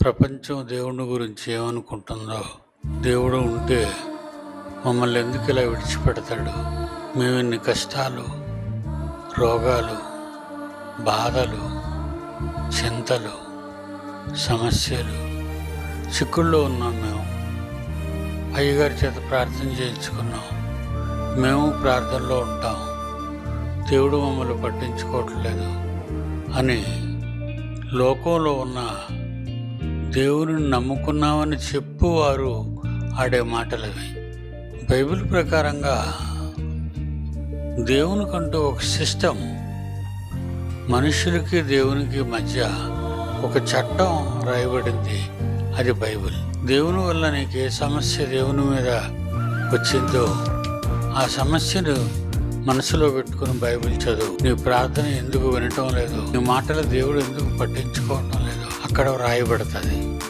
ప్రపంచం దేవుని గురించి ఏమనుకుంటుందో, దేవుడు ఉంటే మమ్మల్ని ఎందుకు ఇలా విడిచిపెడతాడు, మేము ఇన్ని కష్టాలు, రోగాలు, బాధలు, చింతలు, సమస్యలు, చిక్కుల్లో ఉన్నాం. మేము అయ్యగారి చేత ప్రార్థన చేయించుకున్నాం. మేము ప్రార్థనలో ఉంటాం, దేవుడు మమ్మల్ని పట్టించుకోవట్లేదు అని లోకంలో ఉన్న దేవుని నమ్ముకున్నామని చెప్పువారు ఆడే మాటలవి. బైబిల్ ప్రకారంగా దేవునికంటూ ఒక సిస్టమ్, మనుషులకి దేవునికి మధ్య ఒక చట్టం రాయబడింది, అది బైబిల్. దేవుని వల్ల నీకు ఏ సమస్య దేవుని మీద వచ్చిందో ఆ సమస్యను మనసులో పెట్టుకుని బైబిల్ చదువు. నీ ప్రార్థన ఎందుకు వినటం లేదు, నీ మాటలు దేవుడు ఎందుకు పట్టించుకోవటం లేదు, అక్కడ రాయబడుతుంది.